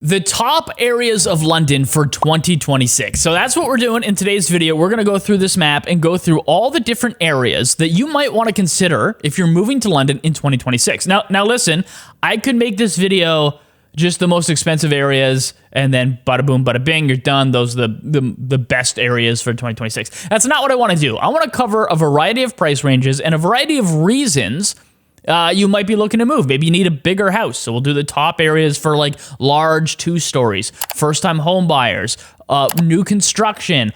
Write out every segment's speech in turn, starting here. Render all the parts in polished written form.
The top areas of London for 2026. So that's what we're doing in today's video. We're going to go through this map and go through all the different areas that you might want to consider if you're moving to London in 2026. Now listen, I could make this video just the most expensive areas and then bada boom, bada bing, you're done. Those are the best areas for 2026. That's not what I want to do. I want to cover a variety of price ranges and a variety of reasons you might be looking to move. Maybe you need a bigger house. So we'll do the top areas for like large 2 stories, first-time home buyers, new construction,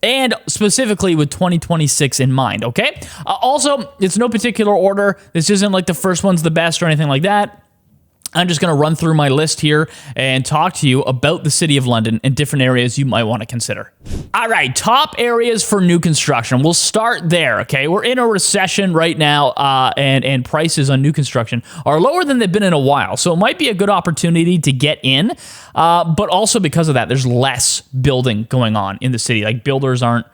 and specifically with 2026 in mind, okay? Also, it's no particular order. This isn't like the first one's the best or anything like that. I'm just going to run through my list here and talk to you about the city of London and different areas you might want to consider. All right, top areas for new construction. We'll start there, okay? We're in a recession right now, and prices on new construction are lower than they've been in a while. So it might be a good opportunity to get in, but also because of that, there's less building going on in the city. Like builders aren't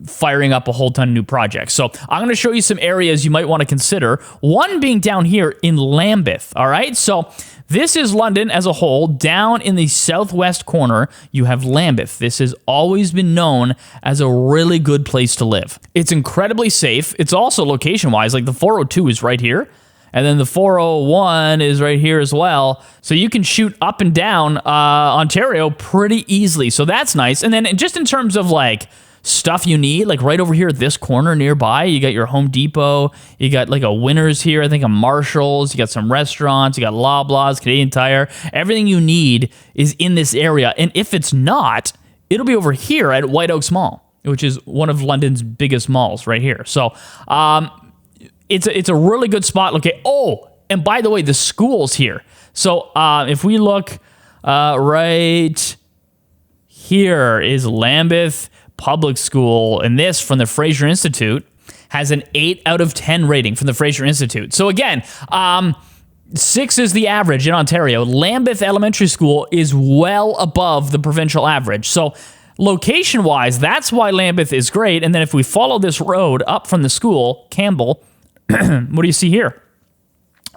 firing up a whole ton of new projects. So I'm going to show you some areas you might want to consider. One being down here in Lambeth, all right? So this is London as a whole. Down in the southwest corner, you have Lambeth. This has always been known as a really good place to live. It's incredibly safe. It's also location-wise, like the 402 is right here, and then the 401 is right here as well. So you can shoot up and down Ontario pretty easily. So that's nice. And then just in terms of like stuff you need, like right over here at this corner nearby, you got your Home Depot, you got like a Winners here, I think a Marshalls, you got some restaurants, you got Loblaws, Canadian Tire. Everything you need is in this area. And if it's not, it'll be over here at White Oaks Mall, which is one of London's biggest malls right here. So it's a really good spot. Okay. Oh, and by the way, the school's here. So if we look right here is Lambeth Public School, and this from the Fraser Institute has an 8 out of 10 rating from the Fraser Institute. So again, 6 is the average in Ontario. Lambeth Elementary School is well above the provincial average. So location-wise, that's why Lambeth is great. And then if we follow this road up from the school, Campbell, what do you see here?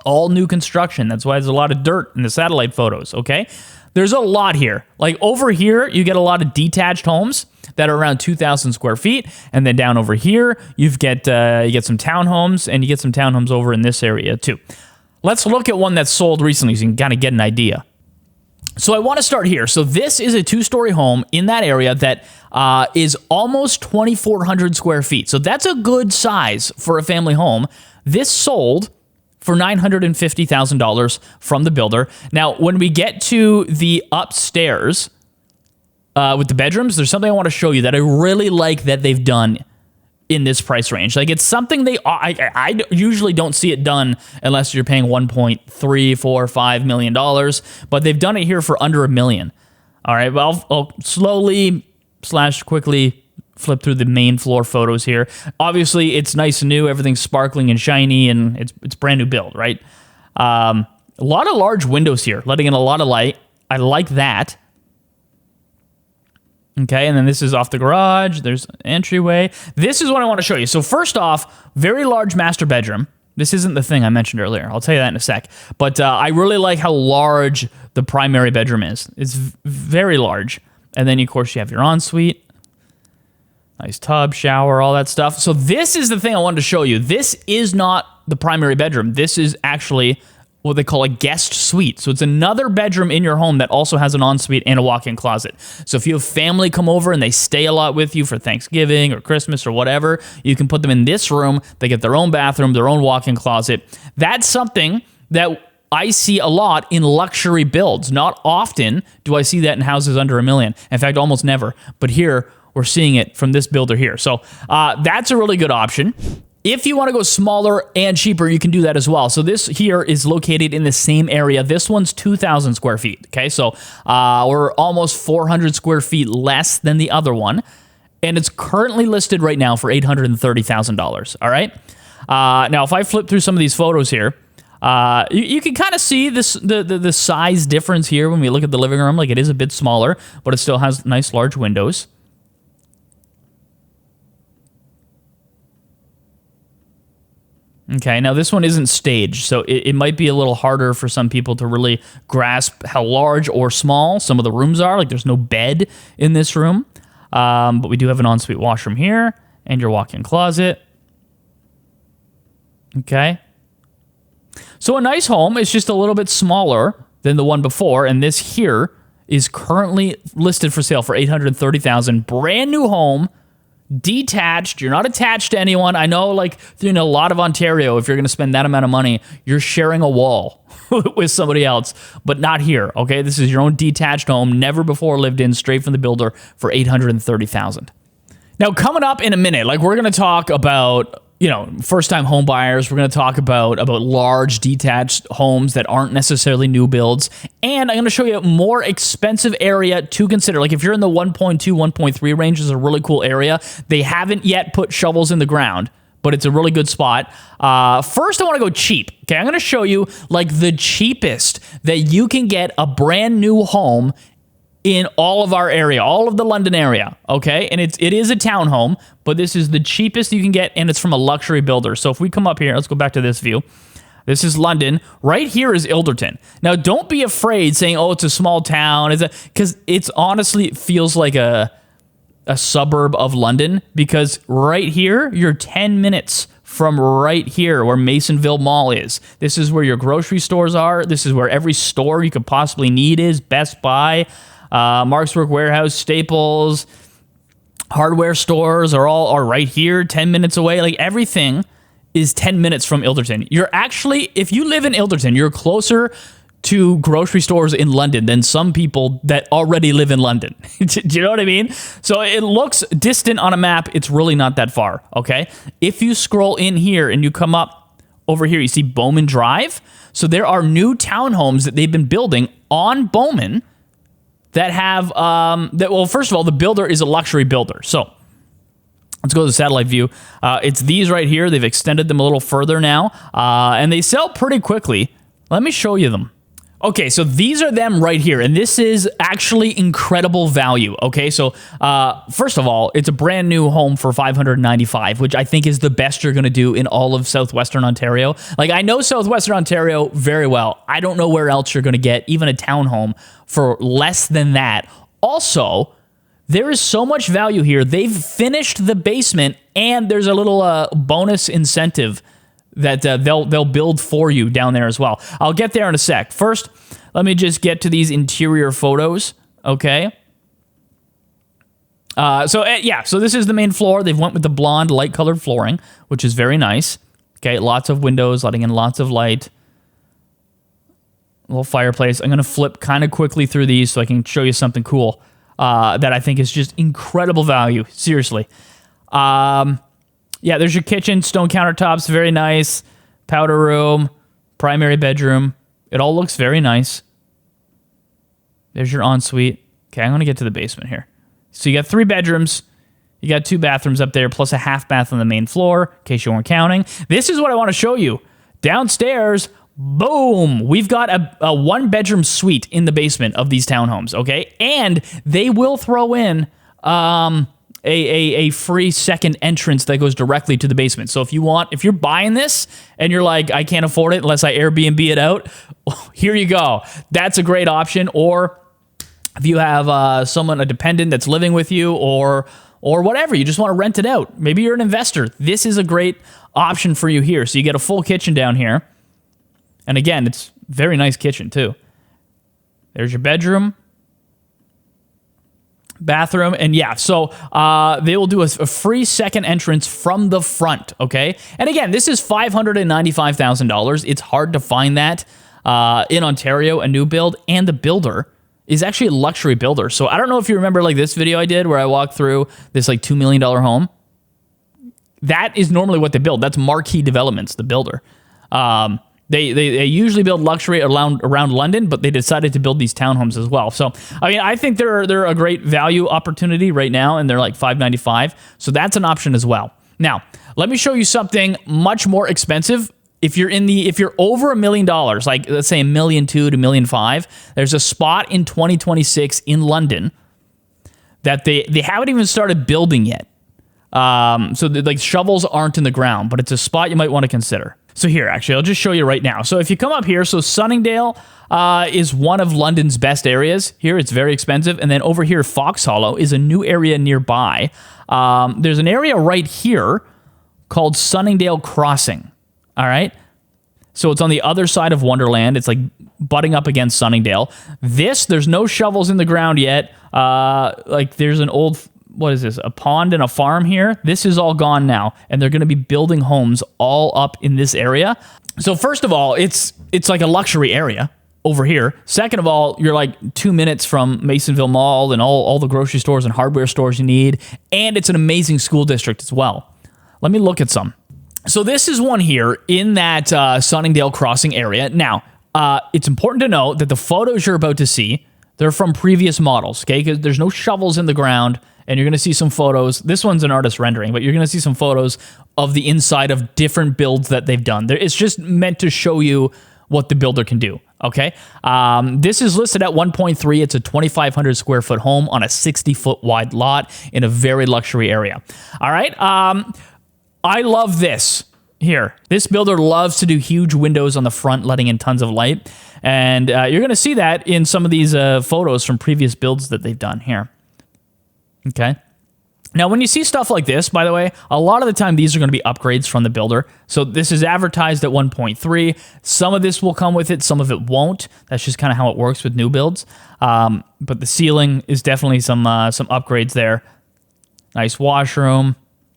All new construction. That's why there's a lot of dirt in the satellite photos, okay? There's a lot here. Like over here, you get a lot of detached homes that are around 2,000 square feet. And then down over here, you get some townhomes, and you get some townhomes over in this area too. Let's look at one that's sold recently so you can kind of get an idea. So I want to start here. So this is a 2-story home in that area that is almost 2,400 square feet. So that's a good size for a family home. This sold for $950,000 from the builder. Now, when we get to the upstairs with the bedrooms, there's something I want to show you that I really like that they've done in this price range. Like it's something I usually don't see it done unless you're paying $1.345 million, but they've done it here for under $1 million. All right, well, I'll slowly / quickly flip through the main floor photos here. Obviously, it's nice and new. Everything's sparkling and shiny, and it's brand new build, right? A lot of large windows here, letting in a lot of light. I like that. Okay, and then this is off the garage. There's an entryway. This is what I want to show you. So first off, very large master bedroom. This isn't the thing I mentioned earlier. I'll tell you that in a sec. But I really like how large the primary bedroom is. It's very large. And then, of course, you have your ensuite. Nice tub, shower, all that stuff. So this is the thing I wanted to show you. This is not the primary bedroom. This is actually what they call a guest suite. So it's another bedroom in your home that also has an ensuite and a walk-in closet. So if you have family come over and they stay a lot with you for Thanksgiving or Christmas or whatever, you can put them in this room. They get their own bathroom, their own walk-in closet. That's something that I see a lot in luxury builds. Not often do I see that in houses under $1 million. In fact, almost never. But here, we're seeing it from this builder here. So that's a really good option. If you want to go smaller and cheaper, you can do that as well. So this here is located in the same area. This one's 2,000 square feet. Okay, so we're almost 400 square feet less than the other one. And it's currently listed right now for $830,000. All right. Now, if I flip through some of these photos here, you can kind of see this the size difference here when we look at the living room. Like it is a bit smaller, but it still has nice large windows. Okay, now this one isn't staged, so it might be a little harder for some people to really grasp how large or small some of the rooms are. Like there's no bed in this room, but we do have an ensuite washroom here and your walk-in closet. Okay. So a nice home is just a little bit smaller than the one before, and this here is currently listed for sale for $830,000. Brand new home. Detached, you're not attached to anyone. I know, like, in a lot of Ontario, if you're going to spend that amount of money, you're sharing a wall with somebody else, but not here, okay? This is your own detached home, never before lived in, straight from the builder for $830,000. Now, coming up in a minute, like, we're going to talk about, you know, first-time home buyers. We're going to talk about large detached homes that aren't necessarily new builds. And I'm going to show you a more expensive area to consider. Like if you're in the 1.2, 1.3 range, is a really cool area. They haven't yet put shovels in the ground, but it's a really good spot. First, I want to go cheap. Okay, I'm going to show you like the cheapest that you can get a brand new home in all of our area, all of the London area, okay? And it is a townhome, but this is the cheapest you can get, and it's from a luxury builder. So if we come up here, let's go back to this view. This is London. Right here is Ilderton. Now, don't be afraid saying, oh, it's a small town, because it's honestly feels like a suburb of London, because right here, you're 10 minutes from right here where Masonville Mall is. This is where your grocery stores are. This is where every store you could possibly need is. Best Buy, Mark's Work Warehouse, Staples, hardware stores are right here, 10 minutes away. Like everything is 10 minutes from Ilderton. You're actually, if you live in Ilderton, you're closer to grocery stores in London than some people that already live in London. Do you know what I mean? So it looks distant on a map. It's really not that far, okay? If you scroll in here and you come up over here, you see Bowman Drive. So there are new townhomes that they've been building on Bowman that have, well, first of all, the builder is a luxury builder. So let's go to the satellite view. It's these right here. They've extended them a little further now, and they sell pretty quickly. Let me show you them. Okay, so these are them right here, and this is actually incredible value, okay? So, first of all, it's a brand new home for $595,000, which I think is the best you're going to do in all of southwestern Ontario. Like, I know southwestern Ontario very well. I don't know where else you're going to get even a townhome for less than that. Also, there is so much value here. They've finished the basement, and there's a little bonus incentive that they'll build for you down there as well. I'll get there in a sec. First, let me just get to these interior photos, okay? So this is the main floor. They've went with the blonde, light-colored flooring, which is very nice. Okay, lots of windows, letting in lots of light. A little fireplace. I'm going to flip kind of quickly through these so I can show you something cool that I think is just incredible value. Seriously. Yeah, there's your kitchen, stone countertops, very nice. Powder room, primary bedroom. It all looks very nice. There's your ensuite. Okay, I'm going to get to the basement here. So you got 3 bedrooms. You got 2 bathrooms up there, plus a half bath on the main floor, in case you weren't counting. This is what I want to show you. Downstairs, boom, we've got a 1-bedroom suite in the basement of these townhomes, okay? And they will throw in a free second entrance that goes directly to the basement. So if you're buying this and you're like, I can't afford it unless I Airbnb it out, here you go. That's a great option. Or if you have a dependent that's living with you or whatever, you just want to rent it out. Maybe you're an investor. This is a great option for you here. So you get a full kitchen down here. And again, it's very nice kitchen too. There's your bedroom. Bathroom, and yeah, so they will do a free second entrance from the front, okay? And again, this is $595,000. It's hard to find that in Ontario, a new build, and the builder is actually a luxury builder. So I don't know if you remember like this video I did where I walked through this like $2 million home. That is normally what they build. That's Marquee Developments, the builder. They usually build luxury around London, but they decided to build these townhomes as well. So, I mean, I think they're a great value opportunity right now, and they're like $595. So that's an option as well. Now, let me show you something much more expensive. If you're over $1 million, like let's say $1.2 million to $1.5 million, there's a spot in 2026 in London that they haven't even started building yet. So like shovels aren't in the ground, but it's a spot you might want to consider. So here, actually, I'll just show you right now. So if you come up here, so Sunningdale is one of London's best areas. Here, it's very expensive. And then over here, Fox Hollow is a new area nearby. There's an area right here called Sunningdale Crossing. All right. So it's on the other side of Wonderland. It's like butting up against Sunningdale. There's no shovels in the ground yet. Like there's an old, what is this? A pond and a farm here. This is all gone now. And they're going to be building homes all up in this area. So first of all, it's like a luxury area over here. Second of all, you're like 2 minutes from Masonville Mall and all the grocery stores and hardware stores you need. And it's an amazing school district as well. Let me look at some. So this is one here in that Sunningdale Crossing area. Now, it's important to note that the photos you're about to see, they're from previous models, okay? Because there's no shovels in the ground, and you're going to see some photos. This one's an artist rendering, but you're going to see some photos of the inside of different builds that they've done. It's just meant to show you what the builder can do, okay? This is listed at 1.3. It's a 2,500 square foot home on a 60-foot wide lot in a very luxury area. All right? I love this here. This builder loves to do huge windows on the front, letting in tons of light. And you're going to see that in some of these photos from previous builds that they've done here. Okay. Now, when you see stuff like this, by the way, a lot of the time, these are going to be upgrades from the builder. So this is advertised at 1.3. Some of this will come with it. Some of it won't. That's just kind of how it works with new builds. But the ceiling is definitely some upgrades there. Nice washroom.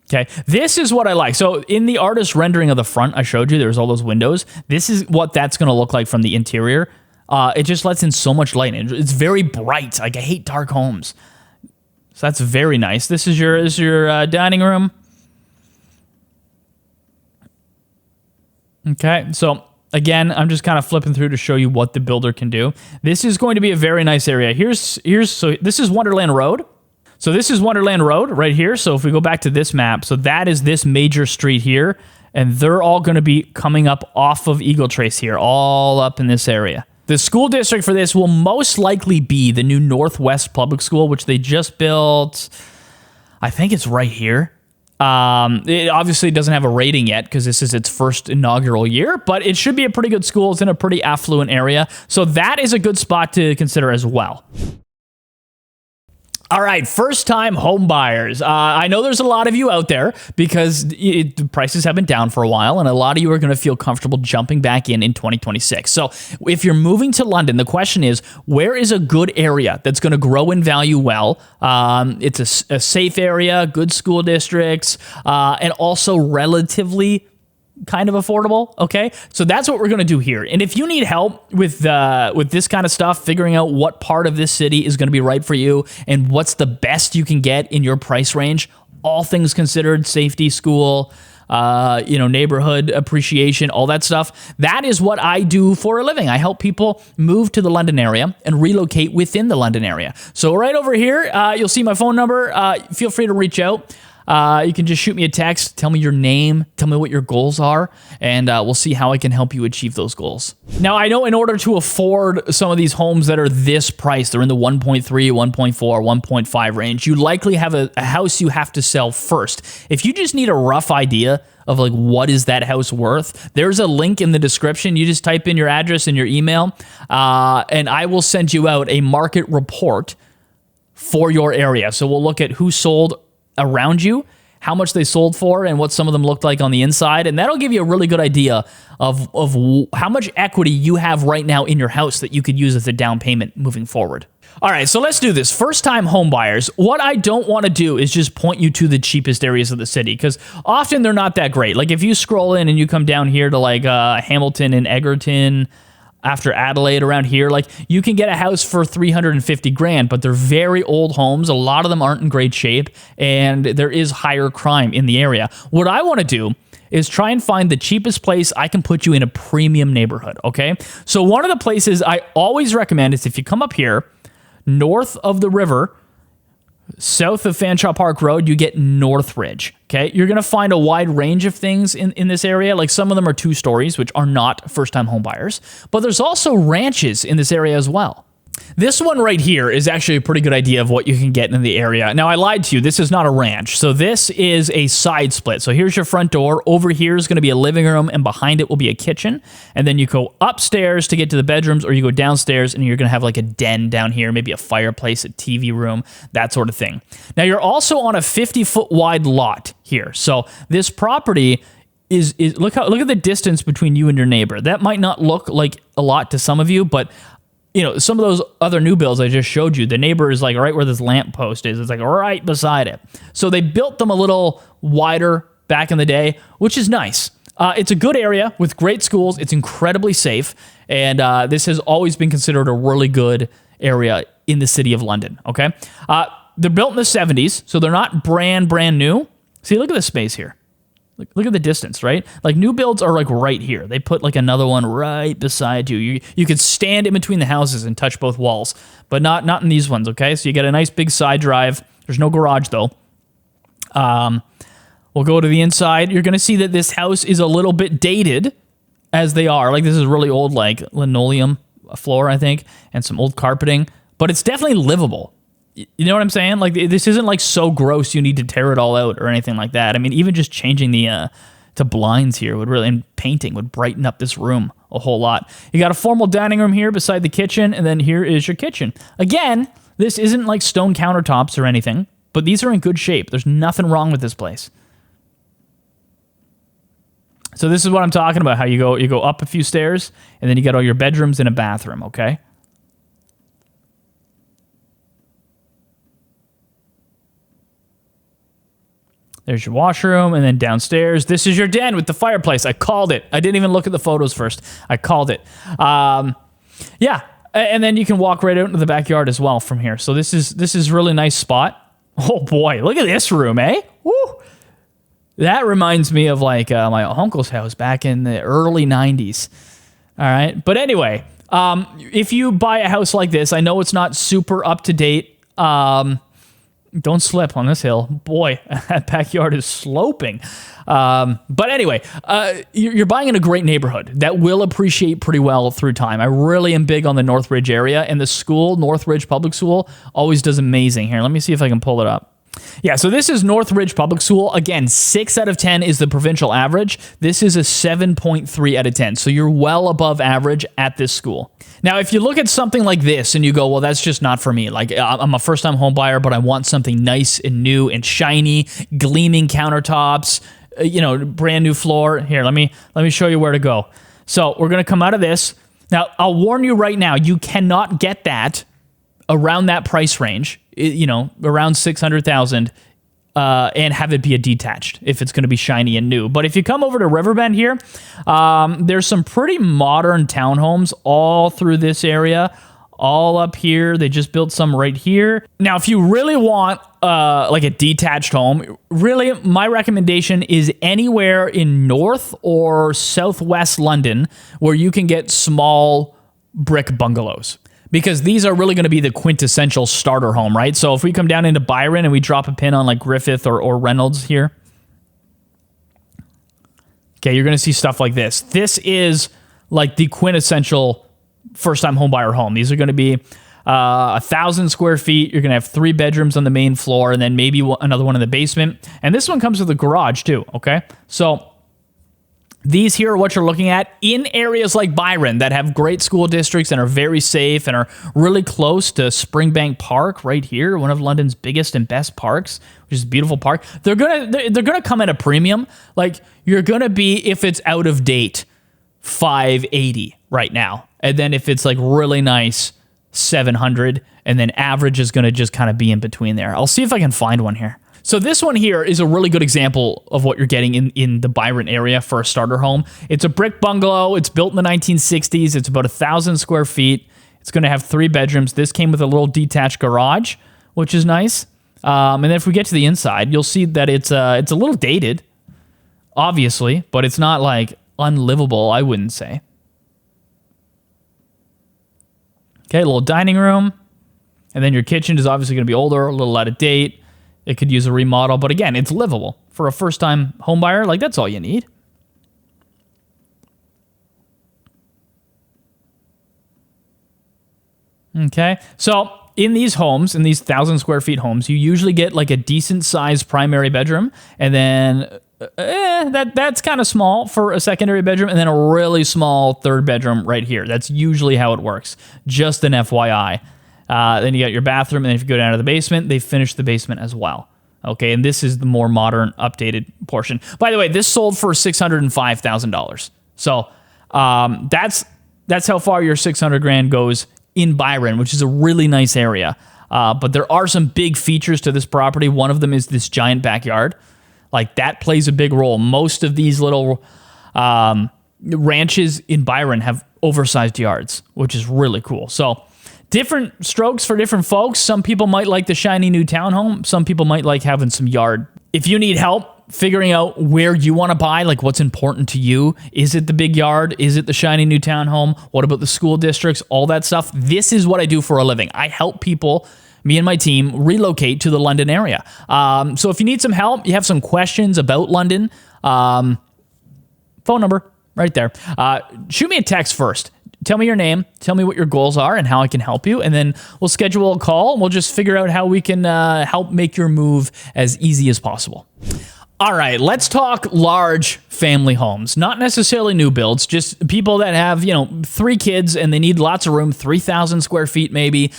Okay, this is what I like. So in the artist rendering of the front I showed you, there's all those windows. This is what that's going to look like from the interior. It just lets in so much light. It's very bright. Like, I hate dark homes. So that's very nice. This is your dining room. Okay, so again, I'm just kind of flipping through to show you what the builder can do. This is going to be a very nice area. So this is Wonderland Road. So this is Wonderland Road right here. So if we go back to this map, so that is this major street here, and they're all going to be coming up off of Eagle Trace here, all up in this area. The school district for this will most likely be the new Northwest Public School, which they just built. I think it's right here. It obviously doesn't have a rating yet because this is its first inaugural year, but it should be a pretty good school. It's in a pretty affluent area. So that is a good spot to consider as well. All right, first-time home buyers. I know there's a lot of you out there because the prices have been down for a while, and a lot of you are going to feel comfortable jumping back in 2026. So if you're moving to London, the question is, where is a good area that's going to grow in value well? It's a safe area, good school districts, and also relatively kind of affordable, okay? So that's what we're going to do here. And if you need help with this kind of stuff, figuring out what part of this city is going to be right for you and what's the best you can get in your price range, all things considered, safety, school, neighborhood appreciation, all that stuff, that is what I do for a living. I help people move to the London area and relocate within the London area. So right over here, you'll see my phone number. Feel free to reach out. You can just shoot me a text, tell me your name, tell me what your goals are, and we'll see how I can help you achieve those goals. Now, I know in order to afford some of these homes that are this price, they're in the 1.3, 1.4, 1.5 range, you likely have a house you have to sell first. If you just need a rough idea of like what is that house worth, there's a link in the description. You just type in your address and your email, and I will send you out a market report for your area. So we'll look at who sold around you, how much they sold for, and what some of them looked like on the inside. And that'll give you a really good idea of how much equity you have right now in your house that you could use as a down payment moving forward. All right, so let's do this. First-time home buyers, what I don't want to do is just point you to the cheapest areas of the city, because often they're not that great. Like if you scroll in and you come down here to like Hamilton and Egerton, after Adelaide around here, like you can get a house for 350 grand, but they're very old homes. A lot of them aren't in great shape, and there is higher crime in the area. What I want to do is try and find the cheapest place I can put you in a premium neighborhood, okay? So one of the places I always recommend is if you come up here, north of the river, south of Fanshawe Park Road, you get Northridge, okay? You're going to find a wide range of things in this area. Like some of them are 2 stories, which are not first-time home buyers. But there's also ranches in this area as well. This one right here is actually a pretty good idea of what you can get in the area. Now, I lied to you. This is not a ranch. So this is a side split. So here's your front door. Over here is going to be a living room, and behind it will be a kitchen. And then you go upstairs to get to the bedrooms, or you go downstairs, and you're going to have like a den down here, maybe a fireplace, a TV room, that sort of thing. Now, you're also on a 50-foot wide lot here. So this property is look at the distance between you and your neighbor. That might not look like a lot to some of you, but you know, some of those other new builds I just showed you, the neighbor is like right where this lamp post is. It's like right beside it. So they built them a little wider back in the day, which is nice. It's a good area with great schools. It's incredibly safe. And this has always been considered a really good area in the city of London, okay? They're built in the 70s, so they're not brand new. See, look at the space here. Look at the distance, right? Like new builds are like right here. They put like another one right beside you. You could stand in between the houses and touch both walls, but not in these ones, okay? So you get a nice big side drive. There's no garage though. We'll go to the inside. You're going to see that this house is a little bit dated as they are. Like this is really old, like linoleum floor, I think, and some old carpeting, but it's definitely livable. You know what I'm saying? Like this isn't like so gross you need to tear it all out or anything like that. I mean, even just changing the to blinds here would really, and painting would brighten up this room a whole lot. You got a formal dining room here beside the kitchen, and then here is your kitchen. Again, this isn't like stone countertops or anything, but these are in good shape. There's nothing wrong with this place. So this is what I'm talking about, how you go up a few stairs, and then you got all your bedrooms and a bathroom, okay? There's your washroom, and then downstairs, this is your den with the fireplace. I called it. I didn't even look at the photos first. I called it. Yeah, and then you can walk right out into the backyard as well from here. So this is really nice spot. Oh boy, look at this room, eh? Woo! That reminds me of like my uncle's house back in the early 90s. All right, but anyway, if you buy a house like this, I know it's not super up to date. Don't slip on this hill. Boy, that backyard is sloping. But anyway, you're buying in a great neighborhood that will appreciate pretty well through time. I really am big on the Northridge area, and the school, Northridge Public School, always does amazing. Here, let me see if I can pull it up. Yeah, so this is Northridge Public School. Again, 6 out of 10 is the provincial average. This is a 7.3 out of 10. So you're well above average at this school. Now, if you look at something like this and you go, well, that's just not for me. Like, I'm a first-time home buyer, but I want something nice and new and shiny, gleaming countertops, brand new floor. Here, let me show you where to go. So we're going to come out of this. Now, I'll warn you right now, you cannot get that around that price range, around 600,000, and have it be a detached if it's going to be shiny and new. But if you come over to Riverbend here, there's some pretty modern townhomes all through this area, all up here. They just built some right here. Now, if you really want like a detached home, really my recommendation is anywhere in North or Southwest London where you can get small brick bungalows. Because these are really going to be the quintessential starter home, right? So if we come down into Byron and we drop a pin on like Griffith or Reynolds here. Okay, you're going to see stuff like this. This is like the quintessential first-time homebuyer home. These are going to be 1,000 square feet. You're going to have 3 bedrooms on the main floor and then maybe another one in the basement. And this one comes with a garage too, okay? So these here are what you're looking at in areas like Byron that have great school districts and are very safe and are really close to Springbank Park right here, one of London's biggest and best parks, which is a beautiful park. They're gonna come at a premium. Like you're gonna be, if it's out of date, $580 right now, and then if it's like really nice, $700, and then average is gonna just kind of be in between there. I'll see if I can find one here. So this one here is a really good example of what you're getting in the Byron area for a starter home. It's a brick bungalow. It's built in the 1960s. It's about 1,000 square feet. It's going to have 3 bedrooms. This came with a little detached garage, which is nice. And then if we get to the inside, you'll see that it's a little dated, obviously, but it's not like unlivable, I wouldn't say. Okay, a little dining room. And then your kitchen is obviously going to be older, a little out of date. It could use a remodel, but again, it's livable. For a first-time home buyer, like that's all you need. Okay, so in these homes, in these 1,000 square feet homes, you usually get like a decent sized primary bedroom, and then that's kind of small for a secondary bedroom, and then a really small third bedroom right here. That's usually how it works. Just an FYI. Then you got your bathroom, and then if you go down to the basement, they finish the basement as well. Okay, and this is the more modern, updated portion. By the way, this sold for $605,000. So that's how far your 600 grand goes in Byron, which is a really nice area. But there are some big features to this property. One of them is this giant backyard. Like, that plays a big role. Most of these little ranches in Byron have oversized yards, which is really cool. So different strokes for different folks. Some people might like the shiny new townhome. Some people might like having some yard. If you need help figuring out where you want to buy, like what's important to you, is it the big yard? Is it the shiny new townhome? What about the school districts? All that stuff. This is what I do for a living. I help people, me and my team, relocate to the London area. So if you need some help, you have some questions about London, phone number right there. Shoot me a text first. Tell me your name, tell me what your goals are and how I can help you, and then we'll schedule a call and we'll just figure out how we can help make your move as easy as possible. All right, let's talk large family homes. Not necessarily new builds, just people that have, 3 kids and they need lots of room, 3,000 square feet maybe,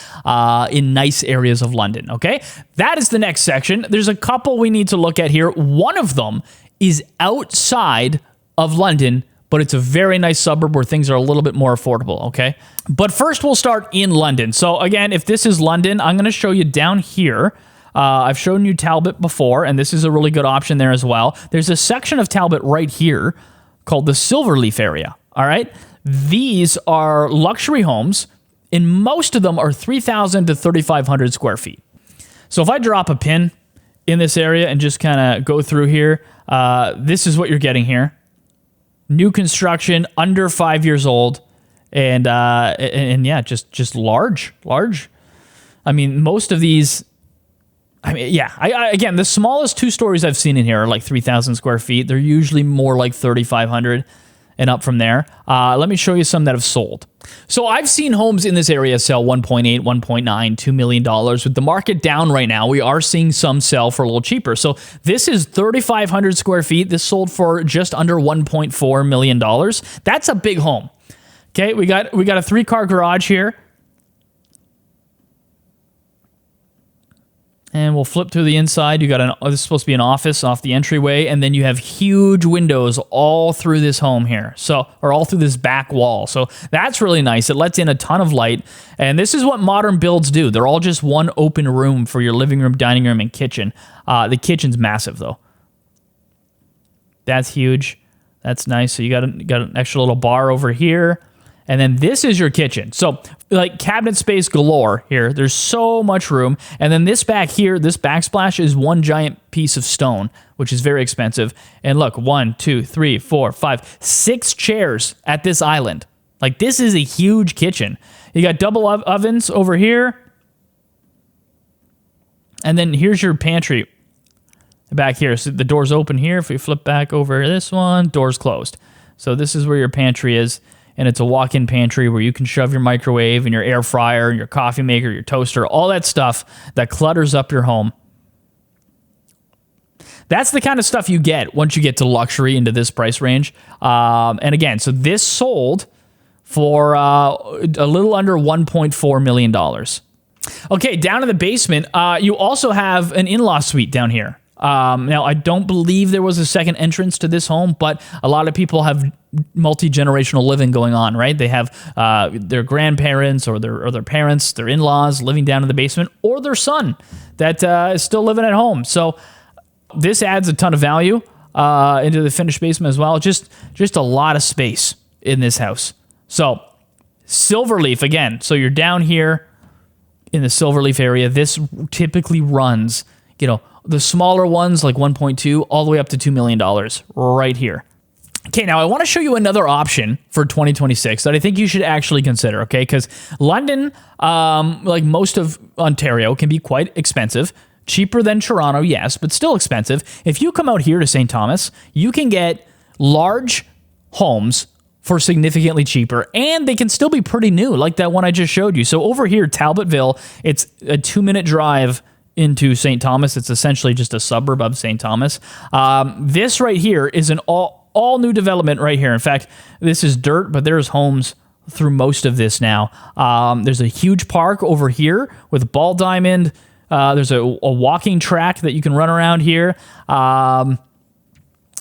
in nice areas of London, okay? That is the next section. There's a couple we need to look at here. One of them is outside of London, but it's a very nice suburb where things are a little bit more affordable, okay? But first, we'll start in London. So again, if this is London, I'm going to show you down here. I've shown you Talbot before, and this is a really good option there as well. There's a section of Talbot right here called the Silverleaf area, all right? These are luxury homes, and most of them are 3,000 to 3,500 square feet. So if I drop a pin in this area and just kind of go through here, this is what you're getting here. New construction, under 5 years old, and yeah, just large. I mean, most of these, again, the smallest 2 stories I've seen in here are like 3,000 square feet. They're usually more like 3,500 and up from there. Let me show you some that have sold. So I've seen homes in this area sell $1.8, $1.9, $2 million. With the market down right now, we are seeing some sell for a little cheaper. So this is 3,500 square feet. This sold for just under $1.4 million. That's a big home. Okay, we got a 3-car garage here. And we'll flip through the inside. You got this is supposed to be an office off the entryway, and then you have huge windows all through this home here. Or all through this back wall. So that's really nice. It lets in a ton of light. And this is what modern builds do. They're all just one open room for your living room, dining room, and kitchen. The kitchen's massive though. That's huge. That's nice. So you got an extra little bar over here. And then this is your kitchen. So like cabinet space galore here. There's so much room. And then this back here, this backsplash is one giant piece of stone, which is very expensive. And look, 1, 2, 3, 4, 5, 6 chairs at this island. Like, this is a huge kitchen. You got double ovens over here. And then here's your pantry back here. So the door's open here. If we flip back over this one, door's closed. So this is where your pantry is. And it's a walk-in pantry where you can shove your microwave and your air fryer and your coffee maker, your toaster, all that stuff that clutters up your home. That's the kind of stuff you get once you get to luxury into this price range. And again, so this sold for a little under $1.4 million. Okay, down in the basement, you also have an in-law suite down here. Now, I don't believe there was a second entrance to this home, but a lot of people have multi-generational living going on, right? They have their grandparents or their parents, their in-laws living down in the basement, or their son that is still living at home. So this adds a ton of value into the finished basement as well. Just a lot of space in this house. So Silverleaf, again, so you're down here in the Silverleaf area. This typically runs, the smaller ones like 1.2 all the way up to $2 million right here. Okay, now I want to show you another option for 2026 that I think you should actually consider, okay? Because London, like most of Ontario, can be quite expensive. Cheaper than Toronto, yes, but still expensive. If you come out here to St. Thomas, you can get large homes for significantly cheaper, and they can still be pretty new, like that one I just showed you. So over here, Talbotville, it's a 2-minute drive into St. Thomas. It's essentially just a suburb of St. Thomas. This right here is an all new development right here. In fact, this is dirt, but there's homes through most of this now. There's a huge park over here with ball diamond. There's a walking track that you can run around here.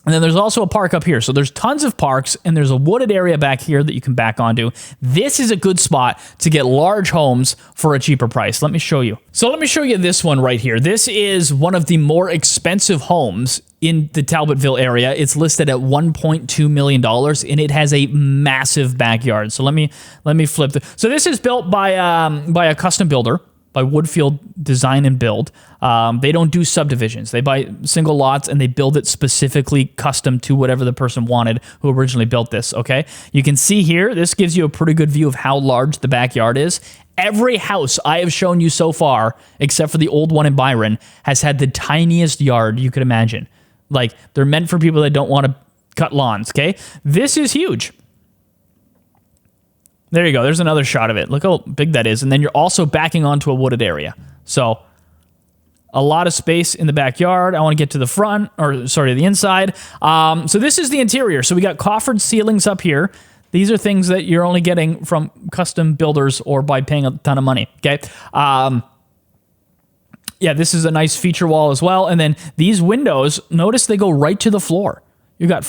And then there's also a park up here. So there's tons of parks, and there's a wooded area back here that you can back onto. This is a good spot to get large homes for a cheaper price. Let me show you. So let me show you this one right here. This is one of the more expensive homes in the Talbotville area. It's listed at $1.2 million, and it has a massive backyard. So let me flip so this is built by a custom builder, by Woodfield Design and Build. They don't do subdivisions. They buy single lots and they build it specifically custom to whatever the person wanted who originally built this, okay? You can see here, this gives you a pretty good view of how large the backyard is. Every house I have shown you so far, except for the old one in Byron, has had the tiniest yard you could imagine. Like, they're meant for people that don't want to cut lawns, okay? This is huge. There you go. There's another shot of it. Look how big that is. And then you're also backing onto a wooded area. So a lot of space in the backyard. I want to get to the front, or sorry, the inside. So this is the interior. So we got coffered ceilings up here. These are things that you're only getting from custom builders or by paying a ton of money. Okay. Yeah, this is a nice feature wall as well. And then these windows, notice they go right to the floor. You got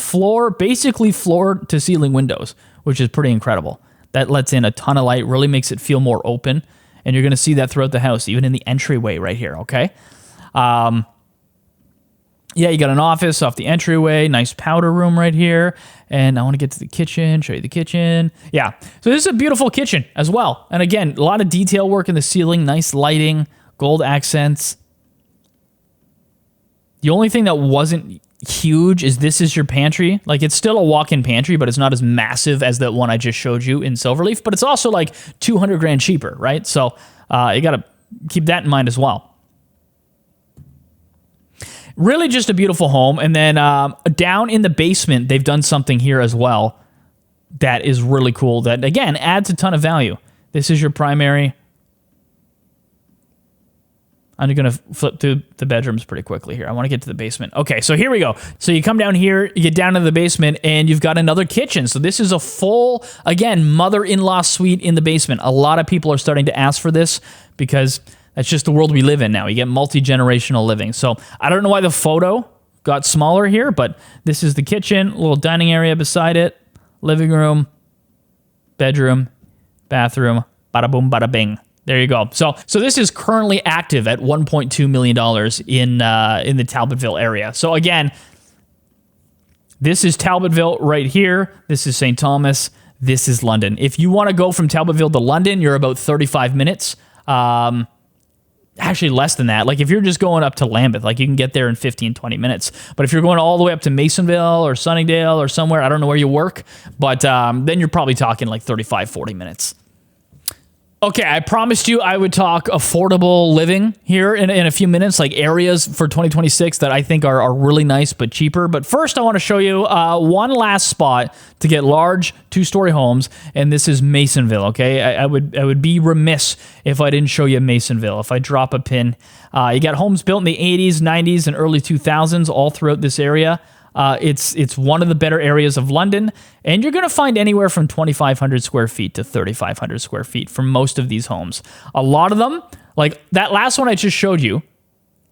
basically floor to ceiling windows, which is pretty incredible. That lets in a ton of light, really makes it feel more open. And you're going to see that throughout the house, even in the entryway right here, okay? Yeah, you got an office off the entryway, nice powder room right here. And I want to get to the kitchen, show you the kitchen. Yeah, so this is a beautiful kitchen as well. And again, a lot of detail work in the ceiling, nice lighting, gold accents. The only thing that wasn't huge is this is your pantry. Like, it's still a walk-in pantry, but it's not as massive as that one I just showed you in Silverleaf, but it's also like 200 grand cheaper, right? So you got to keep that in mind as well. Really just a beautiful home. And then down in the basement, they've done something here as well that is really cool, that again adds a ton of value. This is your primary. I'm going to flip through the bedrooms pretty quickly here. I want to get to the basement. Okay, so here we go. So you come down here, you get down to the basement, and you've got another kitchen. So this is a full, again, mother-in-law suite in the basement. A lot of people are starting to ask for this because that's just the world we live in now. You get multi-generational living. So I don't know why the photo got smaller here, but this is the kitchen, a little dining area beside it, living room, bedroom, bathroom, bada boom, bada bing. There you go. So this is currently active at $1.2 million in the Talbotville area. So again, this is Talbotville right here. This is St. Thomas. This is London. If you want to go from Talbotville to London, you're about 35 minutes. Actually, less than that. Like, if you're just going up to Lambeth, like, you can get there in 15, 20 minutes. But if you're going all the way up to Masonville or Sunningdale or somewhere, I don't know where you work, but then you're probably talking like 35, 40 minutes. Okay, I promised you I would talk affordable living here in a few minutes, like areas for 2026 that I think are really nice but cheaper. But first, I want to show you one last spot to get large two-story homes, and this is Masonville, okay? I would be remiss if I didn't show you Masonville. If I drop a pin, you got homes built in the 80s, 90s, and early 2000s all throughout this area. It's one of the better areas of London, and you're going to find anywhere from 2,500 square feet to 3,500 square feet for most of these homes. A lot of them, like that last one I just showed you,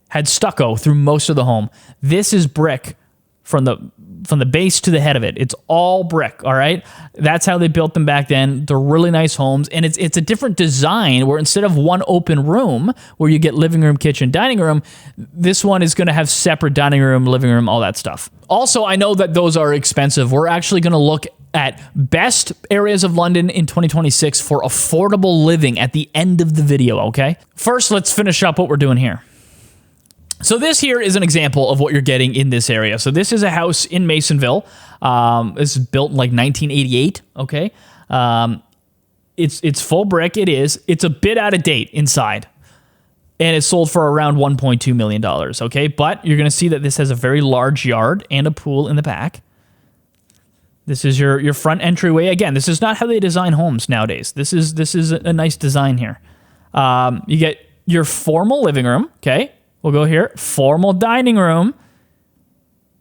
had stucco through most of the home. This is brick from the base to the head of it. It's all brick, all right? That's how they built them back then. They're really nice homes, and it's a different design where instead of one open room where you get living room, kitchen, dining room, this one is going to have separate dining room, living room, all that stuff. Also, I know that those are expensive. We're actually going to look at best areas of London in 2026 for affordable living at the end of the video, okay? First, let's finish up what we're doing here. So this here is an example of what you're getting in this area. So this is a house in Masonville. This is built in like 1988, okay? It's full brick, it is. It's a bit out of date inside. And it's sold for around $1.2 million, okay? But you're going to see that this has a very large yard and a pool in the back. This is your front entryway. Again, this is not how they design homes nowadays. This is a nice design here. You get your formal living room. Okay, we'll go here. Formal dining room.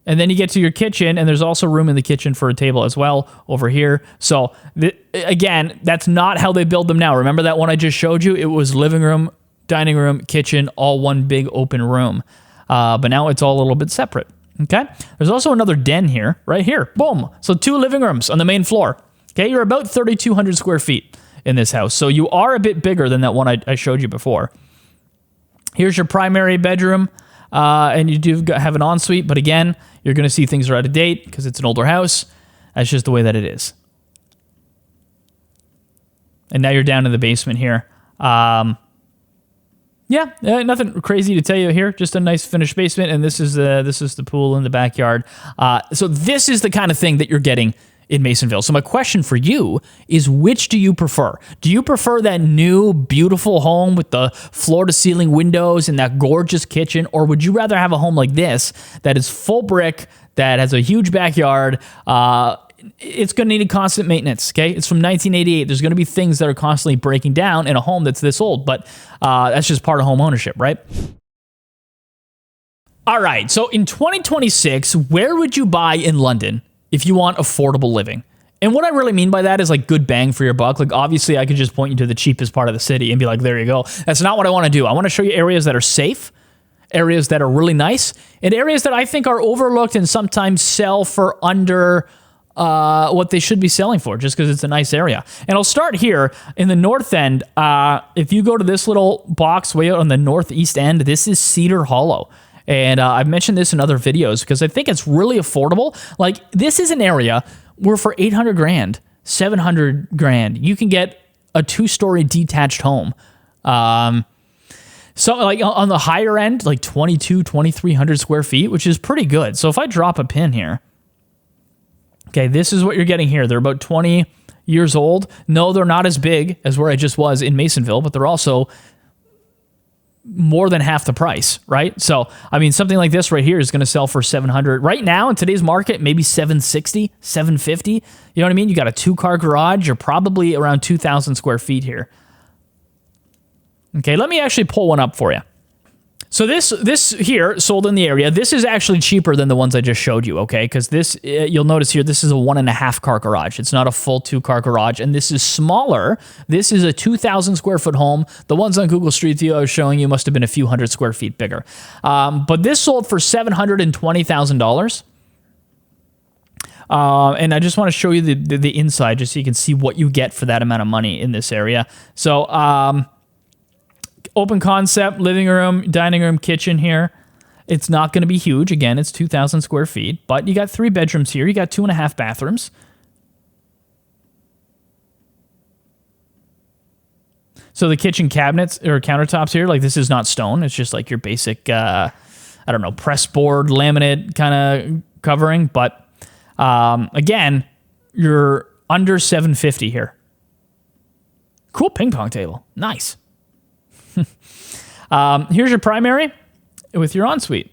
And then you get to your kitchen, and there's also room in the kitchen for a table as well over here. So, again, that's not how they build them now. Remember that one I just showed you? It was living room, dining room, kitchen, all one big open room. But now it's all a little bit separate, okay? There's also another den here, right here. Boom. So 2 living rooms on the main floor. Okay, you're about 3,200 square feet in this house. So you are a bit bigger than that one I showed you before. Here's your primary bedroom. And you do have an ensuite, but again, you're going to see things are out of date because it's an older house. That's just the way that it is. And now you're down in the basement here. Yeah, nothing crazy to tell you here. Just a nice finished basement, and this is the pool in the backyard. So this is the kind of thing that you're getting in Masonville. So my question for you is, which do you prefer? Do you prefer that new, beautiful home with the floor-to-ceiling windows and that gorgeous kitchen, or would you rather have a home like this that is full brick, that has a huge backyard? It's going to need constant maintenance, okay? It's from 1988. There's going to be things that are constantly breaking down in a home that's this old, but that's just part of home ownership, right? All right, so in 2026, where would you buy in London if you want affordable living? And what I really mean by that is like good bang for your buck. Like obviously I could just point you to the cheapest part of the city and be like, there you go. That's not what I want to do. I want to show you areas that are safe, areas that are really nice, and areas that I think are overlooked and sometimes sell for under what they should be selling for, just because it's a nice area. And I'll start here in the north end. If you go to this little box way out on the northeast end, this is Cedar Hollow. And I've mentioned this in other videos because I think it's really affordable. Like this is an area where for 800 grand, 700 grand, you can get a 2-story detached home. So like on the higher end, like 2,300 square feet, which is pretty good. So if I drop a pin here, okay, this is what you're getting here. They're about 20 years old. No, they're not as big as where I just was in Masonville, but they're also more than half the price, right? So, I mean, something like this right here is going to sell for 700. Right now, in today's market, maybe 760, 750. You know what I mean? You got a 2-car garage. You're probably around 2,000 square feet here. Okay, let me actually pull one up for you. So this here sold in the area. This is actually cheaper than the ones I just showed you, okay? Because this, you'll notice here, this is a 1.5-car garage. It's not a full 2-car garage, and this is smaller. This is a 2,000 square foot home. The ones on Google Street View I was showing you must have been a few hundred square feet bigger. But this sold for $720,000. And I just want to show you the inside just so you can see what you get for that amount of money in this area. So, open concept, living room, dining room, kitchen here. It's not going to be huge. Again, it's 2,000 square feet, but you got 3 bedrooms here. You got 2.5 bathrooms. So the kitchen cabinets or countertops here, like this is not stone. It's just like your basic, I don't know, press board, laminate kind of covering. But again, you're under 750 here. Cool ping pong table. Nice. Here's your primary with your ensuite.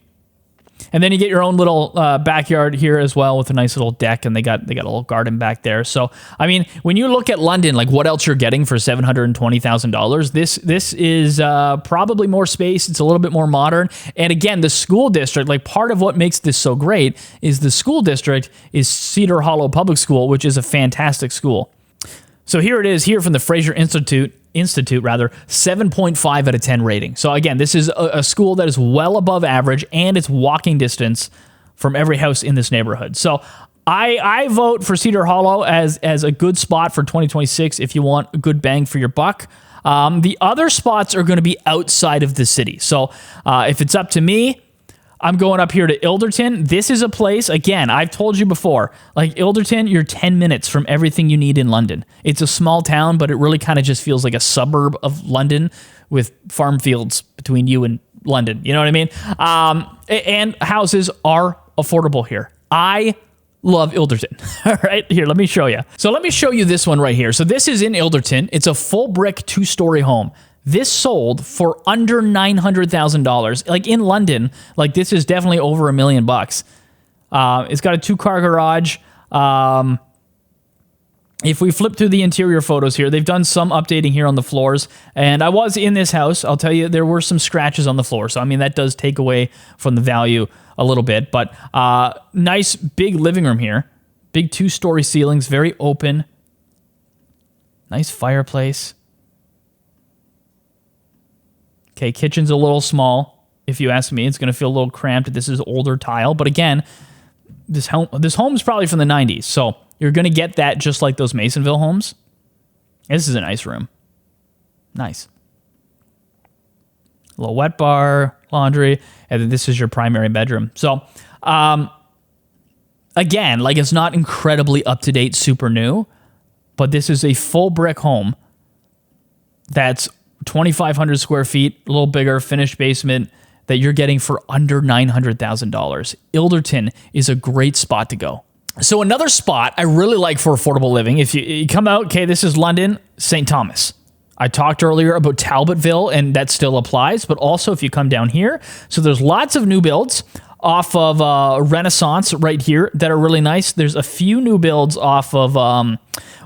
And then you get your own little backyard here as well with a nice little deck, and they got a little garden back there. So, I mean, when you look at London, like what else you're getting for $720,000, this is probably more space. It's a little bit more modern. And again, the school district, like part of what makes this so great is the school district is Cedar Hollow Public School, which is a fantastic school. So here it is here from the Fraser Institute, 7.5 out of 10 rating. So again, this is a school that is well above average, and it's walking distance from every house in this neighborhood. So I vote for Cedar Hollow as a good spot for 2026 if you want a good bang for your buck. The other spots are going to be outside of the city. So if it's up to me, I'm going up here to Ilderton. This is a place, again, I've told you before, like Ilderton, you're 10 minutes from everything you need in London. It's a small town, but it really kind of just feels like a suburb of London with farm fields between you and London. You know what I mean? And houses are affordable here. I love Ilderton. All right, here, let me show you. So let me show you this one right here. So this is in Ilderton. It's a full brick 2-story home. This sold for under $900,000. Like in London, like this is definitely over $1 million bucks. It's got a 2-car garage. If we flip through the interior photos here, they've done some updating here on the floors. And I was in this house. I'll tell you, there were some scratches on the floor. So, I mean, that does take away from the value a little bit. But nice big living room here. Big 2-story ceilings, very open. Nice fireplace. Okay, kitchen's a little small. If you ask me, it's going to feel a little cramped. This is older tile. But again, this home is probably from the 90s. So you're going to get that just like those Masonville homes. This is a nice room. Nice. A little wet bar, laundry, and then this is your primary bedroom. So, again, like it's not incredibly up-to-date, super new, but this is a full brick home that's 2,500 square feet, a little bigger, finished basement that you're getting for under $900,000. Ilderton is a great spot to go. So another spot I really like for affordable living, if you come out, okay, this is London, St. Thomas. I talked earlier about Talbotville, and that still applies, but also if you come down here, so there's lots of new builds off of Renaissance right here that are really nice. There's a few new builds off of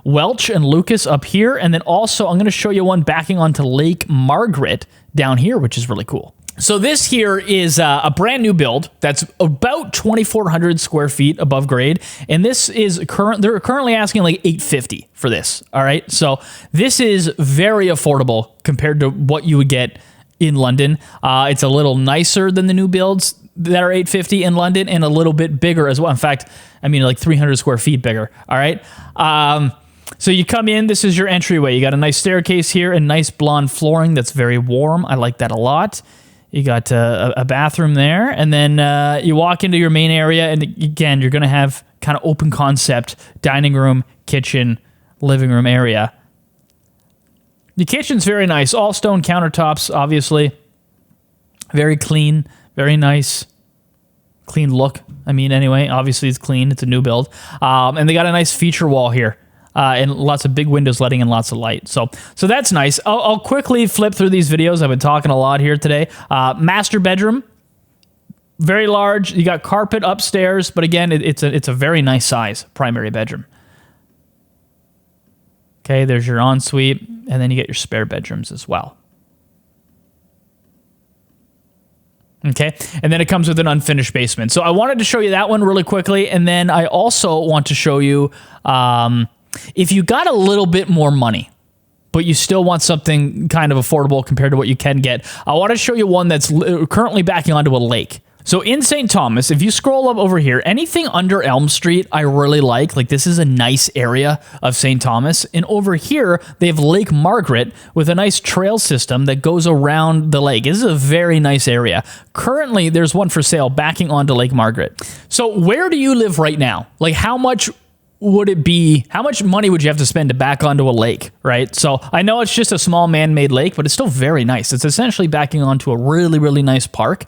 Welch and Lucas up here, and then also I'm going to show you one backing onto Lake Margaret down here, which is really cool. So this here is a brand new build that's about 2,400 square feet above grade, and this is they're currently asking like $850 for this. All right, so this is very affordable compared to what you would get in London. It's a little nicer than the new builds that are $850 in London, and a little bit bigger as well. In fact, I mean like 300 square feet bigger. All right. So you come in, this is your entryway. You got a nice staircase here and nice blonde flooring that's very warm. I like that a lot. You got a bathroom there, and then you walk into your main area, and again, you're going to have kind of open concept dining room, kitchen, living room area. The kitchen's very nice. All stone countertops, obviously. Very clean, very nice. Clean look. I mean, anyway, obviously it's clean. It's a new build. And they got a nice feature wall here. And lots of big windows letting in lots of light. So that's nice. I'll quickly flip through these videos. I've been talking a lot here today. Master bedroom, very large. You got carpet upstairs, but again, it's a very nice size primary bedroom. Okay, there's your ensuite, and then you get your spare bedrooms as well. Okay, and then it comes with an unfinished basement. So I wanted to show you that one really quickly, and then I also want to show you if you got a little bit more money, but you still want something kind of affordable compared to what you can get, I want to show you one that's currently backing onto a lake. So in St. Thomas, if you scroll up over here, anything under Elm Street, I really like. Like, this is a nice area of St. Thomas. And over here, they have Lake Margaret with a nice trail system that goes around the lake. This is a very nice area. Currently, there's one for sale backing onto Lake Margaret. So where do you live right now? Like, how much would it be? How much money would you have to spend to back onto a lake, right? So I know it's just a small man-made lake, but it's still very nice. It's essentially backing onto a really, really nice park.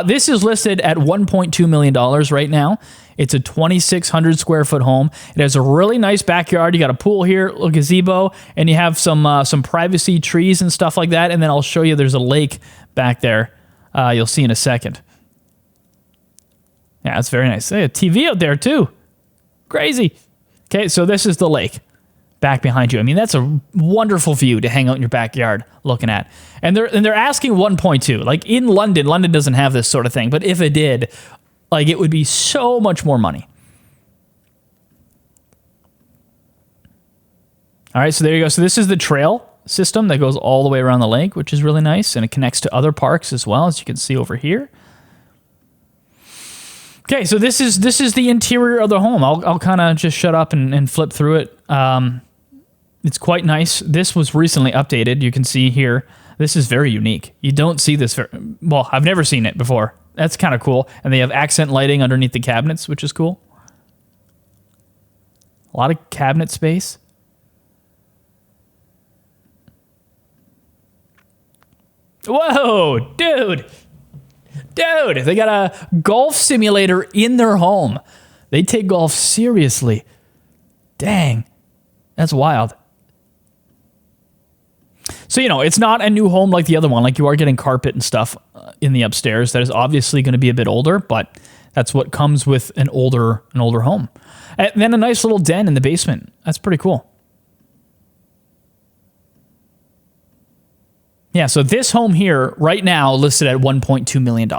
This is listed at $1.2 million right now. It's a 2,600 square foot home. It has a really nice backyard. You got a pool here, a gazebo, and you have some privacy trees and stuff like that. And then I'll show you there's a lake back there. You'll see in a second. Yeah, it's very nice. They have a TV out there too. Crazy. Okay, so this is the lake back behind you. I mean, that's a wonderful view to hang out in your backyard looking at. And they're asking 1.2. Like in London doesn't have this sort of thing, but if it did, like, it would be so much more money. All right, so there you go. So this is the trail system that goes all the way around the lake, which is really nice, and it connects to other parks as well, as you can see over here. Okay, so this is the interior of the home. I'll kind of just shut up and flip through it. It's quite nice. This was recently updated. You can see here. This is very unique. You don't see this well, I've never seen it before. That's kind of cool. And they have accent lighting underneath the cabinets, which is cool. A lot of cabinet space. Whoa, dude. Dude, they got a golf simulator in their home. They take golf seriously. Dang, that's wild. So, you know, it's not a new home like the other one. Like, you are getting carpet and stuff in the upstairs. That is obviously going to be a bit older, but that's what comes with an older home. And then a nice little den in the basement. That's pretty cool. Yeah, so this home here right now listed at $1.2 million.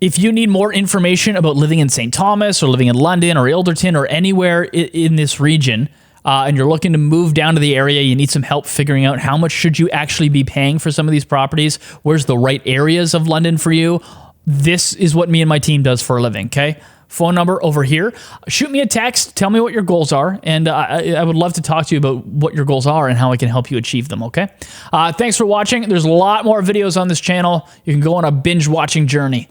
If you need more information about living in St. Thomas or living in London or Ilderton or anywhere in this region, and you're looking to move down to the area, you need some help figuring out how much should you actually be paying for some of these properties, where's the right areas of London for you, this is what me and my team does for a living, okay? Phone number over here. Shoot me a text. Tell me what your goals are, and I would love to talk to you about what your goals are and how I can help you achieve them, okay? Thanks for watching. There's a lot more videos on this channel. You can go on a binge watching journey.